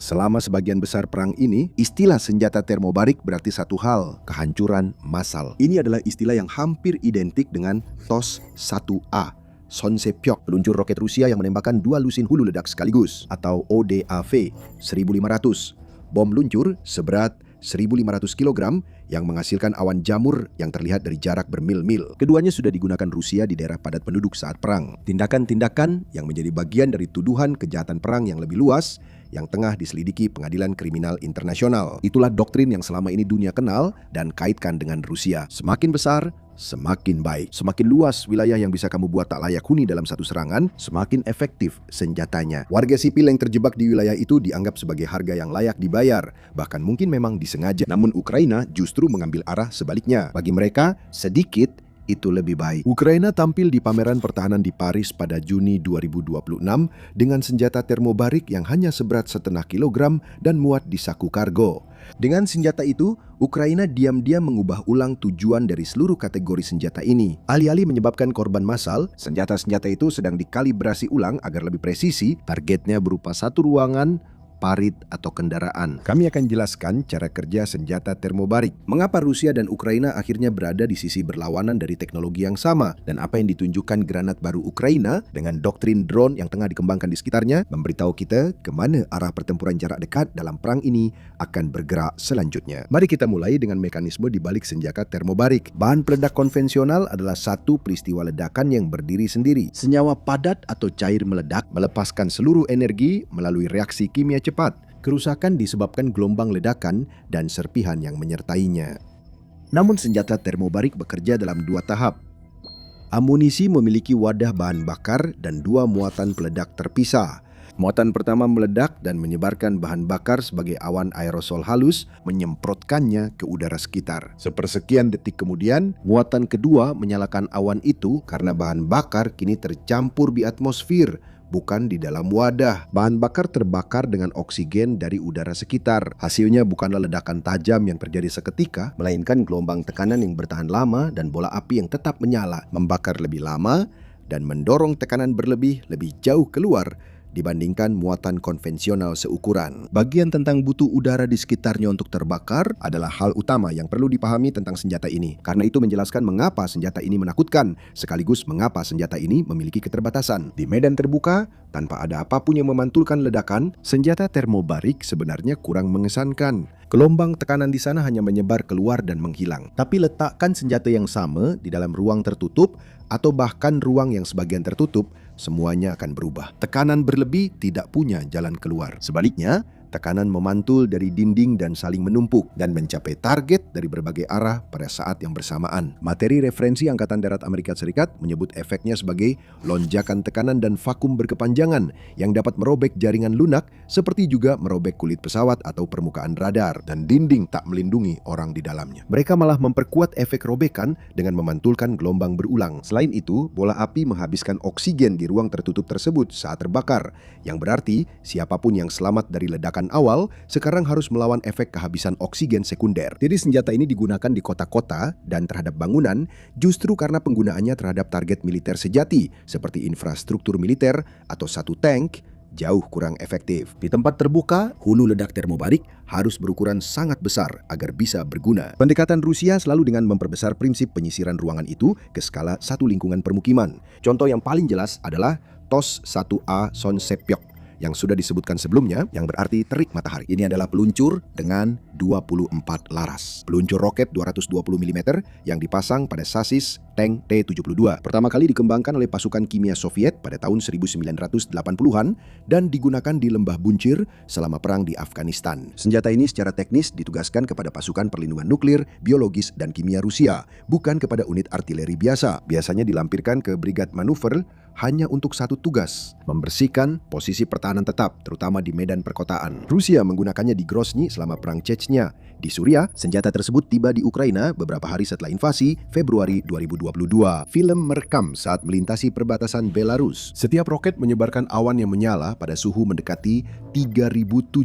Selama sebagian besar perang ini, istilah senjata termobarik berarti satu hal, kehancuran massal. Ini adalah istilah yang hampir identik dengan TOS-1A, Sonsepyok, peluncur roket Rusia yang menembakkan 2 lusin hulu ledak sekaligus, atau ODAV 1500, bom luncur seberat 1.500 kg yang menghasilkan awan jamur yang terlihat dari jarak bermil-mil. Keduanya sudah digunakan Rusia di daerah padat penduduk saat perang. Tindakan-tindakan yang menjadi bagian dari tuduhan kejahatan perang yang lebih luas yang tengah diselidiki Pengadilan Kriminal Internasional. Itulah doktrin yang selama ini dunia kenal dan kaitkan dengan Rusia. Semakin besar, semakin baik. Semakin luas wilayah yang bisa kamu buat tak layak huni dalam satu serangan, semakin efektif senjatanya. Warga sipil yang terjebak di wilayah itu dianggap sebagai harga yang layak dibayar, bahkan mungkin memang disengaja. Namun Ukraina justru mengambil arah sebaliknya. Bagi mereka, sedikit itu lebih baik. Ukraina tampil di pameran pertahanan di Paris pada Juni 2026 dengan senjata termobarik yang hanya seberat 0,5 kilogram dan muat di saku kargo. Dengan senjata itu, Ukraina diam-diam mengubah ulang tujuan dari seluruh kategori senjata ini. Alih-alih menyebabkan korban massal, senjata-senjata itu sedang dikalibrasi ulang agar lebih presisi, targetnya berupa satu ruangan, parit, atau kendaraan. Kami akan jelaskan cara kerja senjata termobarik. Mengapa Rusia dan Ukraina akhirnya berada di sisi berlawanan dari teknologi yang sama, dan apa yang ditunjukkan granat baru Ukraina dengan doktrin drone yang tengah dikembangkan di sekitarnya memberitahu kita kemana arah pertempuran jarak dekat dalam perang ini akan bergerak selanjutnya. Mari kita mulai dengan mekanisme di balik senjata termobarik. Bahan peledak konvensional adalah satu peristiwa ledakan yang berdiri sendiri. Senyawa padat atau cair meledak melepaskan seluruh energi melalui reaksi kimia cepat. Kerusakan disebabkan gelombang ledakan dan serpihan yang menyertainya. Namun senjata termobarik bekerja dalam 2 tahap. Amunisi memiliki wadah bahan bakar dan 2 muatan peledak terpisah. Muatan pertama meledak dan menyebarkan bahan bakar sebagai awan aerosol halus, menyemprotkannya ke udara sekitar. Sepersekian detik kemudian, muatan kedua menyalakan awan itu karena bahan bakar kini tercampur di atmosfer, bukan di dalam wadah. Bahan bakar terbakar dengan oksigen dari udara sekitar. Hasilnya bukanlah ledakan tajam yang terjadi seketika, melainkan gelombang tekanan yang bertahan lama dan bola api yang tetap menyala, membakar lebih lama dan mendorong tekanan berlebih lebih jauh keluar dibandingkan muatan konvensional seukuran. Bagian tentang butuh udara di sekitarnya untuk terbakar adalah hal utama yang perlu dipahami tentang senjata ini. Karena itu menjelaskan mengapa senjata ini menakutkan, sekaligus mengapa senjata ini memiliki keterbatasan. Di medan terbuka, tanpa ada apapun yang memantulkan ledakan, senjata termobarik sebenarnya kurang mengesankan. Gelombang tekanan di sana hanya menyebar keluar dan menghilang. Tapi letakkan senjata yang sama di dalam ruang tertutup atau bahkan ruang yang sebagian tertutup, semuanya akan berubah. Tekanan berlebih tidak punya jalan keluar. Sebaliknya, tekanan memantul dari dinding dan saling menumpuk dan mencapai target dari berbagai arah pada saat yang bersamaan. Materi referensi Angkatan Darat Amerika Serikat menyebut efeknya sebagai lonjakan tekanan dan vakum berkepanjangan yang dapat merobek jaringan lunak seperti juga merobek kulit pesawat atau permukaan radar, dan dinding tak melindungi orang di dalamnya. Mereka malah memperkuat efek robekan dengan memantulkan gelombang berulang. Selain itu, bola api menghabiskan oksigen di ruang tertutup tersebut saat terbakar, yang berarti siapapun yang selamat dari ledakan awal sekarang harus melawan efek kehabisan oksigen sekunder. Jadi senjata ini digunakan di kota-kota dan terhadap bangunan justru karena penggunaannya terhadap target militer sejati seperti infrastruktur militer atau satu tank jauh kurang efektif. Di tempat terbuka, hulu ledak termobarik harus berukuran sangat besar agar bisa berguna. Pendekatan Rusia selalu dengan memperbesar prinsip penyisiran ruangan itu ke skala satu lingkungan permukiman. Contoh yang paling jelas adalah TOS-1A Sonsepyok yang sudah disebutkan sebelumnya, yang berarti terik matahari. Ini adalah peluncur dengan 24 laras. Peluncur roket 220 mm yang dipasang pada sasis tank T-72. Pertama kali dikembangkan oleh pasukan kimia Soviet pada tahun 1980-an dan digunakan di Lembah Buncir selama perang di Afghanistan. Senjata ini secara teknis ditugaskan kepada pasukan perlindungan nuklir, biologis, dan kimia Rusia, bukan kepada unit artileri biasa. Biasanya dilampirkan ke Brigad Manuver hanya untuk satu tugas, membersihkan posisi pertahanan tetap, terutama di medan perkotaan. Rusia menggunakannya di Grozny selama perang Chechnya. Di Suriah, senjata tersebut tiba di Ukraina beberapa hari setelah invasi Februari 2022. Film merekam saat melintasi perbatasan Belarus. Setiap roket menyebarkan awan yang menyala pada suhu mendekati 3.700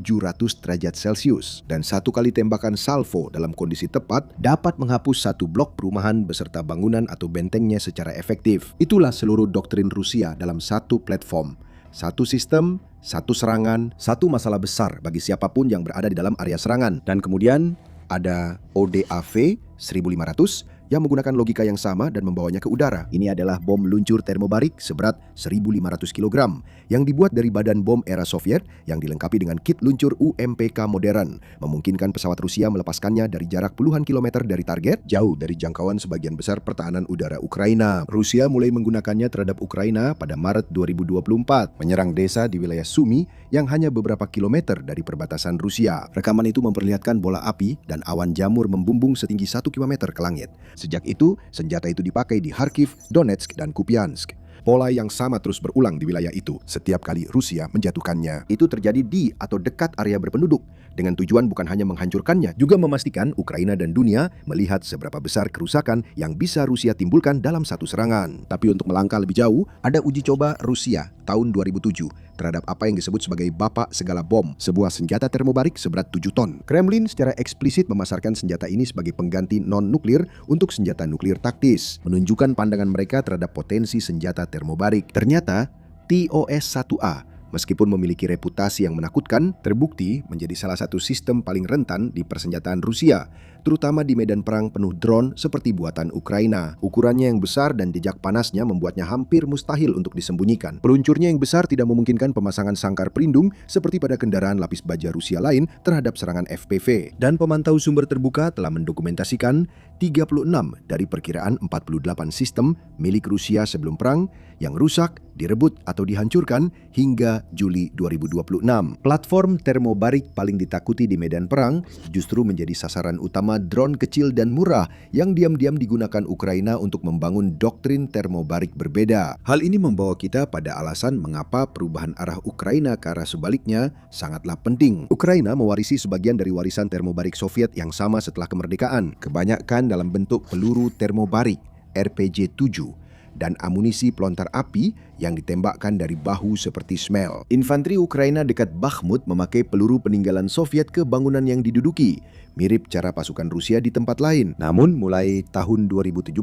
derajat Celcius. Dan satu kali tembakan salvo dalam kondisi tepat dapat menghapus satu blok perumahan beserta bangunan atau bentengnya secara efektif. Itulah seluruh doktrin Rusia dalam satu platform. Satu sistem, satu serangan, satu masalah besar bagi siapapun yang berada di dalam area serangan. Dan kemudian ada ODAV 1500 yang menggunakan logika yang sama dan membawanya ke udara. Ini adalah bom luncur termobarik seberat 1.500 kg yang dibuat dari badan bom era Soviet yang dilengkapi dengan kit luncur UMPK modern, memungkinkan pesawat Rusia melepaskannya dari jarak puluhan kilometer dari target, jauh dari jangkauan sebagian besar pertahanan udara Ukraina. Rusia mulai menggunakannya terhadap Ukraina pada Maret 2024, menyerang desa di wilayah Sumy yang hanya beberapa kilometer dari perbatasan Rusia. Rekaman itu memperlihatkan bola api dan awan jamur membumbung setinggi 1 km ke langit. Sejak itu, senjata itu dipakai di Kharkiv, Donetsk, dan Kupiansk. Pola yang sama terus berulang di wilayah itu setiap kali Rusia menjatuhkannya. Itu terjadi di atau dekat area berpenduduk, dengan tujuan bukan hanya menghancurkannya, juga memastikan Ukraina dan dunia melihat seberapa besar kerusakan yang bisa Rusia timbulkan dalam satu serangan. Tapi untuk melangkah lebih jauh, ada uji coba Rusia tahun 2007 terhadap apa yang disebut sebagai bapak segala bom, sebuah senjata termobarik seberat 7 ton. Kremlin secara eksplisit memasarkan senjata ini sebagai pengganti non-nuklir untuk senjata nuklir taktis, menunjukkan pandangan mereka terhadap potensi senjata termobarik. Ternyata, TOS-1A, meskipun memiliki reputasi yang menakutkan, terbukti menjadi salah satu sistem paling rentan di persenjataan Rusia, terutama di medan perang penuh drone seperti buatan Ukraina. Ukurannya yang besar dan jejak panasnya membuatnya hampir mustahil untuk disembunyikan. Peluncurnya yang besar tidak memungkinkan pemasangan sangkar pelindung seperti pada kendaraan lapis baja Rusia lain terhadap serangan FPV. Dan pemantau sumber terbuka telah mendokumentasikan 36 dari perkiraan 48 sistem milik Rusia sebelum perang yang rusak, direbut atau dihancurkan hingga Juli 2026. Platform termobarik paling ditakuti di medan perang justru menjadi sasaran utama drone kecil dan murah yang diam-diam digunakan Ukraina untuk membangun doktrin termobarik berbeda. Hal ini membawa kita pada alasan mengapa perubahan arah Ukraina ke arah sebaliknya sangatlah penting. Ukraina mewarisi sebagian dari warisan termobarik Soviet yang sama setelah kemerdekaan, kebanyakan dalam bentuk peluru termobarik RPG-7 dan amunisi pelontar api yang ditembakkan dari bahu seperti Shmel. Infanteri Ukraina dekat Bakhmut memakai peluru peninggalan Soviet ke bangunan yang diduduki, mirip cara pasukan Rusia di tempat lain. Namun mulai tahun 2017,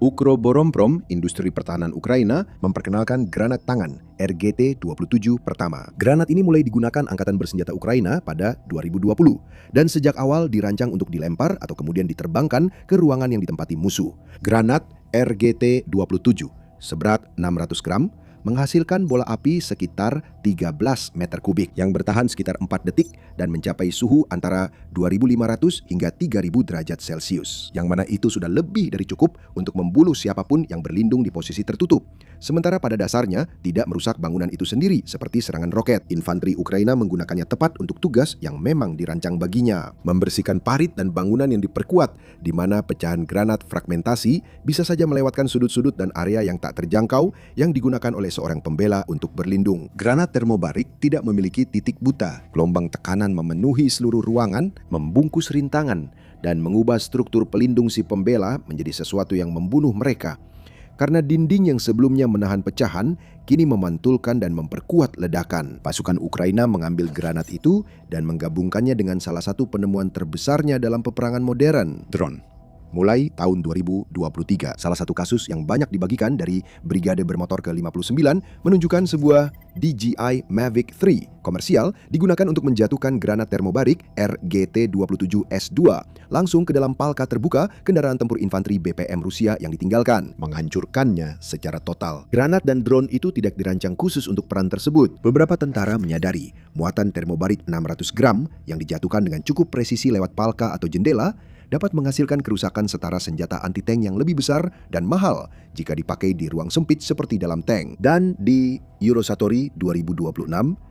Ukroboronprom, industri pertahanan Ukraina, memperkenalkan granat tangan RGT-27 pertama. Granat ini mulai digunakan Angkatan Bersenjata Ukraina pada 2020 dan sejak awal dirancang untuk dilempar atau kemudian diterbangkan ke ruangan yang ditempati musuh. Granat RGT-27 seberat 600 gram menghasilkan bola api sekitar 13 meter kubik yang bertahan sekitar 4 detik dan mencapai suhu antara 2500 hingga 3000 derajat Celcius, yang mana itu sudah lebih dari cukup untuk membunuh siapapun yang berlindung di posisi tertutup. Sementara pada dasarnya tidak merusak bangunan itu sendiri seperti serangan roket. Infanteri Ukraina menggunakannya tepat untuk tugas yang memang dirancang baginya, membersihkan parit dan bangunan yang diperkuat, di mana pecahan granat fragmentasi bisa saja melewatkan sudut-sudut dan area yang tak terjangkau yang digunakan oleh seorang pembela untuk berlindung. Granat termobarik tidak memiliki titik buta. Gelombang tekanan memenuhi seluruh ruangan, membungkus rintangan, dan mengubah struktur pelindung si pembela menjadi sesuatu yang membunuh mereka. Karena dinding yang sebelumnya menahan pecahan, kini memantulkan dan memperkuat ledakan. Pasukan Ukraina mengambil granat itu dan menggabungkannya dengan salah satu penemuan terbesarnya dalam peperangan modern, drone. Mulai tahun 2023, salah satu kasus yang banyak dibagikan dari Brigade Bermotor ke-59 menunjukkan sebuah DJI Mavic 3 komersial digunakan untuk menjatuhkan granat termobarik RGT-27S2 langsung ke dalam palka terbuka kendaraan tempur infanteri BPM Rusia yang ditinggalkan, menghancurkannya secara total. Granat dan drone itu tidak dirancang khusus untuk peran tersebut. Beberapa tentara menyadari muatan termobarik 600 gram yang dijatuhkan dengan cukup presisi lewat palka atau jendela dapat menghasilkan kerusakan setara senjata anti-tank yang lebih besar dan mahal jika dipakai di ruang sempit seperti dalam tank. Dan di Eurosatory 2026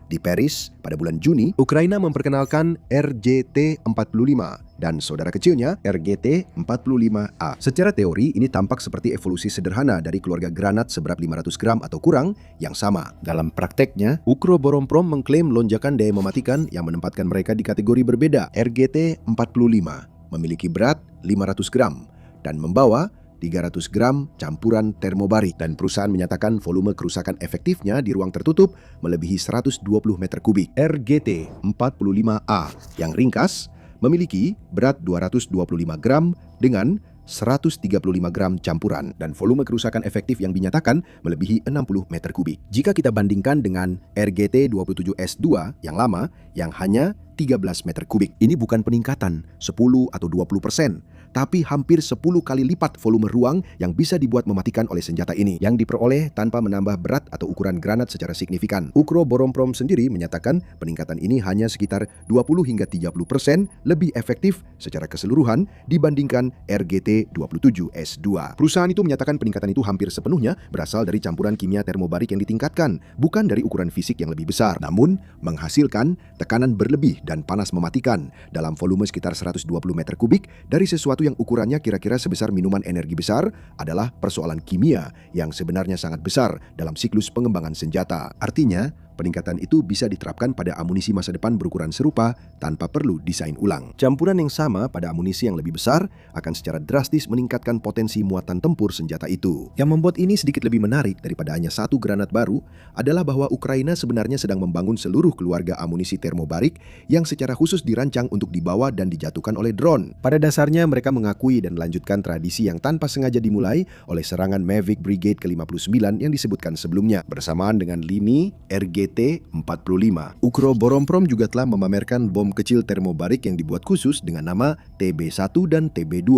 di Paris pada bulan Juni, Ukraina memperkenalkan RGT-45 dan saudara kecilnya RGT-45A. Secara teori, ini tampak seperti evolusi sederhana dari keluarga granat seberat 500 gram atau kurang yang sama. Dalam prakteknya, Ukroboronprom mengklaim lonjakan daya mematikan yang menempatkan mereka di kategori berbeda. RGT-45 memiliki berat 500 gram dan membawa 300 gram campuran termobarik, dan perusahaan menyatakan volume kerusakan efektifnya di ruang tertutup melebihi 120 meter kubik. RGT-45A yang ringkas memiliki berat 225 gram dengan 135 gram campuran, dan volume kerusakan efektif yang dinyatakan melebihi 60 meter kubik. Jika kita bandingkan dengan RGT-27S2 yang lama yang hanya 13 meter kubik. Ini bukan peningkatan 10 atau 20%, tapi hampir 10 kali lipat volume ruang yang bisa dibuat mematikan oleh senjata ini, yang diperoleh tanpa menambah berat atau ukuran granat secara signifikan. Ukroboronprom sendiri menyatakan peningkatan ini hanya sekitar 20 hingga 30% lebih efektif secara keseluruhan dibandingkan RGT-27S2. Perusahaan itu menyatakan peningkatan itu hampir sepenuhnya berasal dari campuran kimia termobarik yang ditingkatkan, bukan dari ukuran fisik yang lebih besar, namun menghasilkan tekanan berlebih dan panas mematikan dalam volume sekitar 120 meter kubik dari sesuatu yang ukurannya kira-kira sebesar minuman energi besar adalah persoalan kimia yang sebenarnya sangat besar dalam siklus pengembangan senjata. Artinya, peningkatan itu bisa diterapkan pada amunisi masa depan berukuran serupa tanpa perlu desain ulang. Campuran yang sama pada amunisi yang lebih besar akan secara drastis meningkatkan potensi muatan tempur senjata itu. Yang membuat ini sedikit lebih menarik daripada hanya satu granat baru adalah bahwa Ukraina sebenarnya sedang membangun seluruh keluarga amunisi termobarik yang secara khusus dirancang untuk dibawa dan dijatuhkan oleh drone. Pada dasarnya mereka mengakui dan melanjutkan tradisi yang tanpa sengaja dimulai oleh serangan Mavic Brigade ke-59 yang disebutkan sebelumnya bersamaan dengan lini RGT-45. Ukroboronprom juga telah memamerkan bom kecil termobarik yang dibuat khusus dengan nama TB1 dan TB2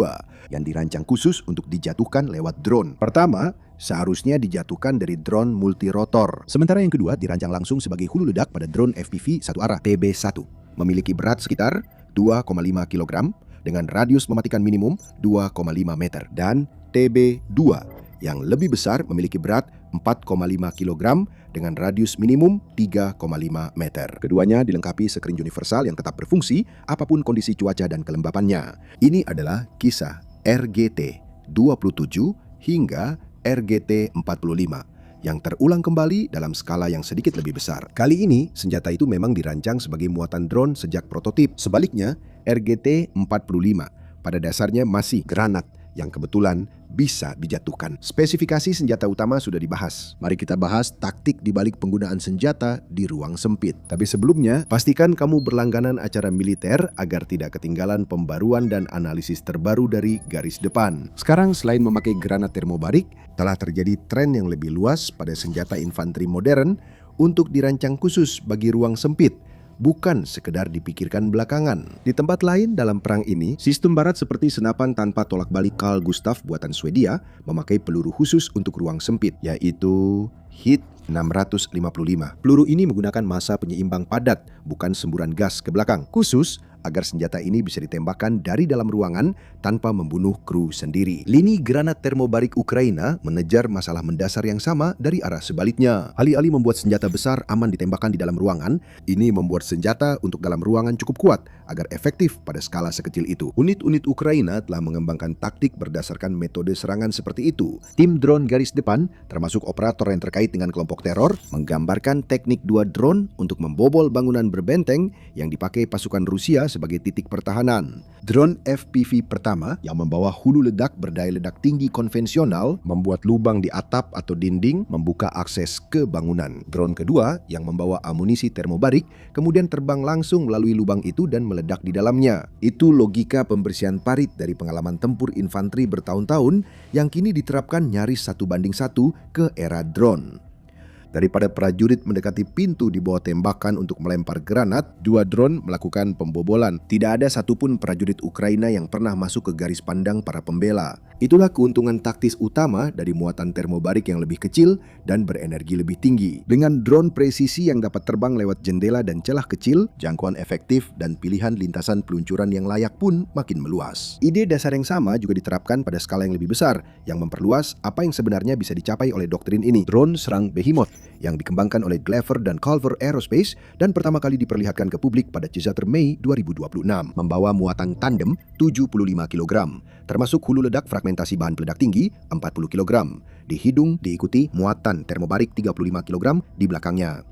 yang dirancang khusus untuk dijatuhkan lewat drone. Pertama, seharusnya dijatuhkan dari drone multirotor. Sementara yang kedua dirancang langsung sebagai hulu ledak pada drone FPV satu arah TB1. Memiliki berat sekitar 2,5 kg dengan radius mematikan minimum 2,5 meter. Dan TB2 yang lebih besar memiliki berat 4,5 kg dengan radius minimum 3,5 meter. Keduanya dilengkapi skrin universal yang tetap berfungsi apapun kondisi cuaca dan kelembapannya. Ini adalah kisah RGT-27 hingga RGT-45 yang terulang kembali dalam skala yang sedikit lebih besar. Kali ini, senjata itu memang dirancang sebagai muatan drone sejak prototip. Sebaliknya, RGT-45 pada dasarnya masih granat yang kebetulan bisa dijatuhkan. Spesifikasi senjata utama sudah dibahas. Mari kita bahas taktik di balik penggunaan senjata di ruang sempit. Tapi sebelumnya, pastikan kamu berlangganan acara militer agar tidak ketinggalan pembaruan dan analisis terbaru dari garis depan. Sekarang selain memakai granat termobarik, telah terjadi tren yang lebih luas pada senjata infanteri modern untuk dirancang khusus bagi ruang sempit, bukan sekedar dipikirkan belakangan. Di tempat lain dalam perang ini, sistem barat seperti senapan tanpa tolak balik Carl Gustaf buatan Swedia memakai peluru khusus untuk ruang sempit, yaitu HIT 655. Peluru ini menggunakan massa penyeimbang padat, bukan semburan gas ke belakang, khusus agar senjata ini bisa ditembakkan dari dalam ruangan tanpa membunuh kru sendiri. Lini granat termobarik Ukraina mengejar masalah mendasar yang sama dari arah sebaliknya. Alih-alih membuat senjata besar aman ditembakkan di dalam ruangan, ini membuat senjata untuk dalam ruangan cukup kuat agar efektif pada skala sekecil itu. Unit-unit Ukraina telah mengembangkan taktik berdasarkan metode serangan seperti itu. Tim drone garis depan, termasuk operator yang terkait dengan kelompok teror, menggambarkan teknik dua drone untuk membobol bangunan berbenteng yang dipakai pasukan Rusia sebagai titik pertahanan. Drone FPV pertama yang membawa hulu ledak berdaya ledak tinggi konvensional membuat lubang di atap atau dinding membuka akses ke bangunan. Drone kedua yang membawa amunisi termobarik kemudian terbang langsung melalui lubang itu dan meledak di dalamnya. Itu logika pembersihan parit dari pengalaman tempur infanteri bertahun-tahun yang kini diterapkan nyaris 1:1 ke era drone. Daripada prajurit mendekati pintu di bawah tembakan untuk melempar granat, dua drone melakukan pembobolan. Tidak ada satupun prajurit Ukraina yang pernah masuk ke garis pandang para pembela. Itulah keuntungan taktis utama dari muatan termobarik yang lebih kecil dan berenergi lebih tinggi. Dengan drone presisi yang dapat terbang lewat jendela dan celah kecil, jangkauan efektif dan pilihan lintasan peluncuran yang layak pun makin meluas. Ide dasar yang sama juga diterapkan pada skala yang lebih besar, yang memperluas apa yang sebenarnya bisa dicapai oleh doktrin ini. Drone serang Behemoth yang dikembangkan oleh Glaver dan Culver Aerospace dan pertama kali diperlihatkan ke publik pada Chaser Mei 2026, membawa muatan tandem 75 kg, termasuk hulu ledak fragmentasi bahan peledak tinggi 40 kg. Di hidung diikuti muatan termobarik 35 kg di belakangnya.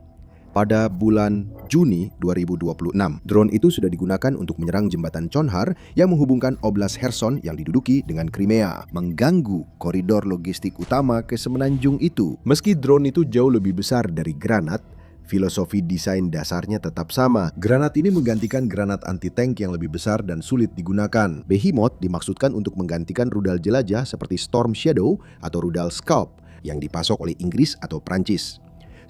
Pada bulan Juni 2026, drone itu sudah digunakan untuk menyerang jembatan Chonhar yang menghubungkan Oblast Kherson yang diduduki dengan Crimea, mengganggu koridor logistik utama ke semenanjung itu. Meski drone itu jauh lebih besar dari granat, filosofi desain dasarnya tetap sama. Granat ini menggantikan granat anti-tank yang lebih besar dan sulit digunakan. Behemoth dimaksudkan untuk menggantikan rudal jelajah seperti Storm Shadow atau rudal Scalp yang dipasok oleh Inggris atau Prancis.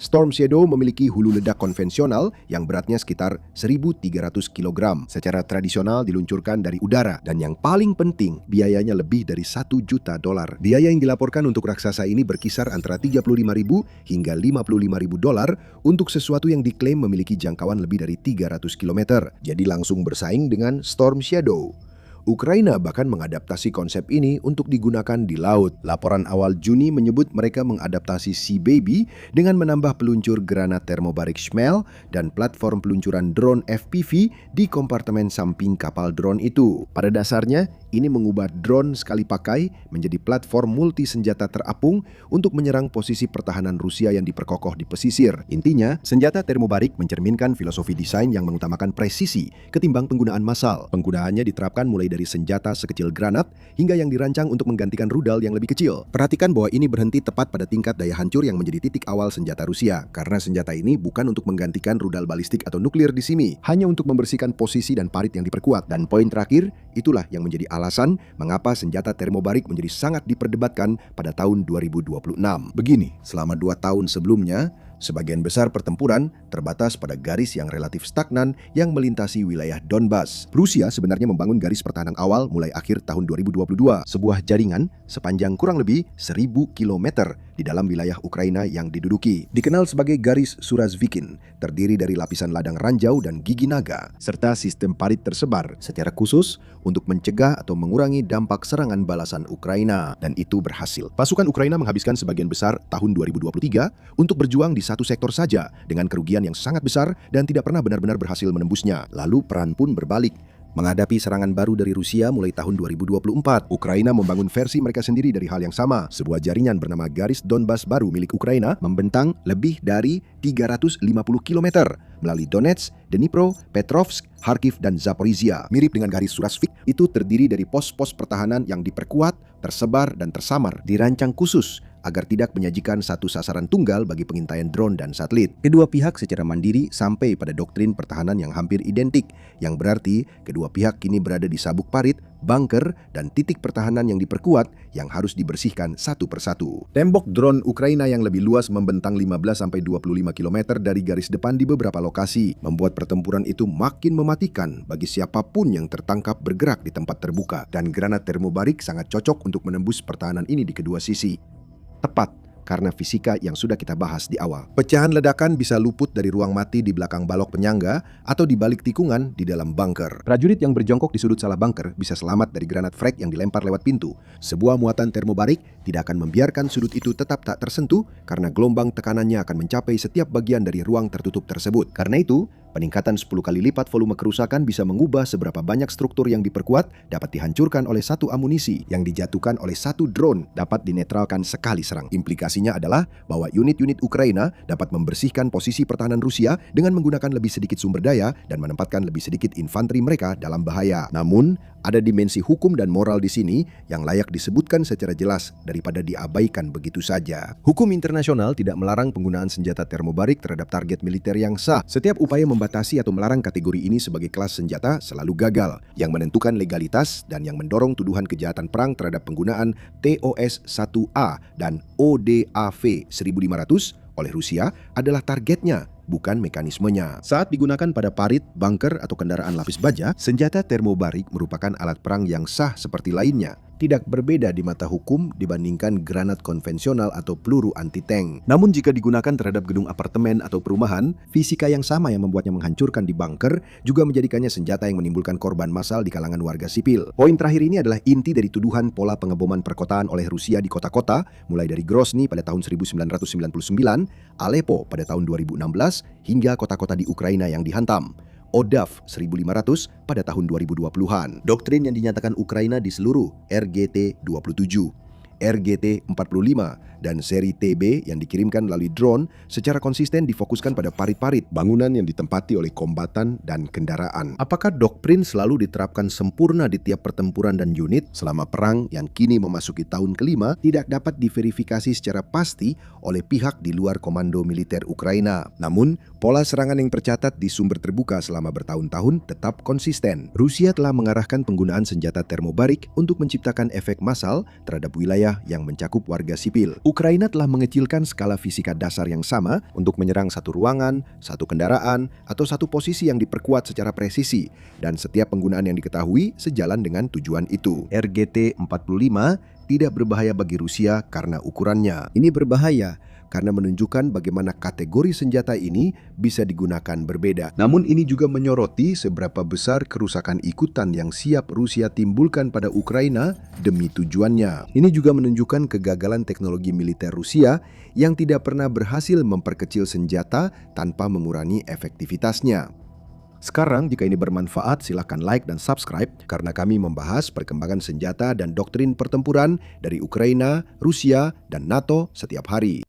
Storm Shadow memiliki hulu ledak konvensional yang beratnya sekitar 1.300 kg. Secara tradisional diluncurkan dari udara dan yang paling penting biayanya lebih dari $1 juta. Biaya yang dilaporkan untuk raksasa ini berkisar antara $35.000 hingga $55.000 untuk sesuatu yang diklaim memiliki jangkauan lebih dari 300 km. Jadi langsung bersaing dengan Storm Shadow. Ukraina bahkan mengadaptasi konsep ini untuk digunakan di laut. Laporan awal Juni menyebut mereka mengadaptasi Sea Baby dengan menambah peluncur granat termobarik Shmel dan platform peluncuran drone FPV di kompartemen samping kapal drone itu. Pada dasarnya, ini mengubah drone sekali pakai menjadi platform multi senjata terapung untuk menyerang posisi pertahanan Rusia yang diperkokoh di pesisir. Intinya, senjata termobarik mencerminkan filosofi desain yang mengutamakan presisi ketimbang penggunaan massal. Penggunaannya diterapkan mulai dari senjata sekecil granat hingga yang dirancang untuk menggantikan rudal yang lebih kecil. Perhatikan bahwa ini berhenti tepat pada tingkat daya hancur yang menjadi titik awal senjata Rusia, karena senjata ini bukan untuk menggantikan rudal balistik atau nuklir di sini, hanya untuk membersihkan posisi dan parit yang diperkuat. Dan poin terakhir, itulah yang menjadi alasan mengapa senjata termobarik menjadi sangat diperdebatkan pada tahun 2026. Begini, selama 2 tahun sebelumnya, sebagian besar pertempuran terbatas pada garis yang relatif stagnan yang melintasi wilayah Donbas. Rusia sebenarnya membangun garis pertahanan awal mulai akhir tahun 2022, sebuah jaringan sepanjang kurang lebih 1.000 km di dalam wilayah Ukraina yang diduduki. Dikenal sebagai garis Surazvikin, terdiri dari lapisan ladang ranjau dan gigi naga, serta sistem parit tersebar secara khusus untuk mencegah atau mengurangi dampak serangan balasan Ukraina. Dan itu berhasil. Pasukan Ukraina menghabiskan sebagian besar tahun 2023 untuk berjuang di satu sektor saja dengan kerugian yang sangat besar dan tidak pernah benar-benar berhasil menembusnya. Lalu peran pun berbalik. Menghadapi serangan baru dari Rusia mulai tahun 2024, Ukraina membangun versi mereka sendiri dari hal yang sama. Sebuah jaringan bernama Garis Donbas baru milik Ukraina membentang lebih dari 350 km melalui Donetsk, Dnipro, Petrovsk, Kharkiv, dan Zaporizhia. Mirip dengan garis Surazvik, itu terdiri dari pos-pos pertahanan yang diperkuat, tersebar, dan tersamar, dirancang khusus agar tidak menyajikan satu sasaran tunggal bagi pengintaian drone dan satelit. Kedua pihak secara mandiri sampai pada doktrin pertahanan yang hampir identik, yang berarti kedua pihak kini berada di sabuk parit, bunker, dan titik pertahanan yang diperkuat yang harus dibersihkan satu persatu. Tembok drone Ukraina yang lebih luas membentang 15-25 km dari garis depan di beberapa lokasi, membuat pertempuran itu makin mematikan bagi siapapun yang tertangkap bergerak di tempat terbuka. Dan granat termobarik sangat cocok untuk menembus pertahanan ini di kedua sisi. Tepat karena fisika yang sudah kita bahas di awal. Pecahan ledakan bisa luput dari ruang mati di belakang balok penyangga atau di balik tikungan di dalam bunker. Prajurit yang berjongkok di sudut salah bunker bisa selamat dari granat frag yang dilempar lewat pintu. Sebuah muatan termobarik tidak akan membiarkan sudut itu tetap tak tersentuh karena gelombang tekanannya akan mencapai setiap bagian dari ruang tertutup tersebut. Karena itu, peningkatan 10 kali lipat volume kerusakan bisa mengubah seberapa banyak struktur yang diperkuat dapat dihancurkan oleh satu amunisi yang dijatuhkan oleh satu drone dapat dinetralkan sekali serang. Implikasinya adalah bahwa unit-unit Ukraina dapat membersihkan posisi pertahanan Rusia dengan menggunakan lebih sedikit sumber daya dan menempatkan lebih sedikit infanteri mereka dalam bahaya. Namun, ada dimensi hukum dan moral di sini yang layak disebutkan secara jelas daripada diabaikan begitu saja. Hukum internasional tidak melarang penggunaan senjata termobarik terhadap target militer yang sah. Setiap upaya membatasi atau melarang kategori ini sebagai kelas senjata selalu gagal, yang menentukan legalitas dan yang mendorong tuduhan kejahatan perang terhadap penggunaan TOS-1A dan ODAV 1500 oleh Rusia adalah targetnya, bukan mekanismenya. Saat digunakan pada parit, bunker, atau kendaraan lapis baja, senjata termobarik merupakan alat perang yang sah seperti lainnya. Tidak berbeda di mata hukum dibandingkan granat konvensional atau peluru anti-tank. Namun jika digunakan terhadap gedung apartemen atau perumahan, fisika yang sama yang membuatnya menghancurkan di bunker juga menjadikannya senjata yang menimbulkan korban massal di kalangan warga sipil. Poin terakhir ini adalah inti dari tuduhan pola pengeboman perkotaan oleh Rusia di kota-kota, mulai dari Grozny pada tahun 1999, Aleppo pada tahun 2016, hingga kota-kota di Ukraina yang dihantam. ODAV 1500 pada tahun 2020-an. Doktrin yang dinyatakan Ukraina di seluruh RGT 27. RGT-45 dan seri TB yang dikirimkan melalui drone secara konsisten difokuskan pada parit-parit bangunan yang ditempati oleh kombatan dan kendaraan. Apakah doktrin selalu diterapkan sempurna di tiap pertempuran dan unit selama perang yang kini memasuki tahun kelima tidak dapat diverifikasi secara pasti oleh pihak di luar komando militer Ukraina. Namun, pola serangan yang tercatat di sumber terbuka selama bertahun-tahun tetap konsisten. Rusia telah mengarahkan penggunaan senjata termobarik untuk menciptakan efek massal terhadap wilayah yang mencakup warga sipil. Ukraina telah mengecilkan skala fisika dasar yang sama untuk menyerang satu ruangan, satu kendaraan, atau satu posisi yang diperkuat secara presisi, dan setiap penggunaan yang diketahui sejalan dengan tujuan itu. RGT-45 tidak berbahaya bagi Rusia karena ukurannya. Ini berbahaya karena menunjukkan bagaimana kategori senjata ini bisa digunakan berbeda. Namun ini juga menyoroti seberapa besar kerusakan ikutan yang siap Rusia timbulkan pada Ukraina demi tujuannya. Ini juga menunjukkan kegagalan teknologi militer Rusia yang tidak pernah berhasil memperkecil senjata tanpa mengurangi efektivitasnya. Sekarang, jika ini bermanfaat, silakan like dan subscribe karena kami membahas perkembangan senjata dan doktrin pertempuran dari Ukraina, Rusia, dan NATO setiap hari.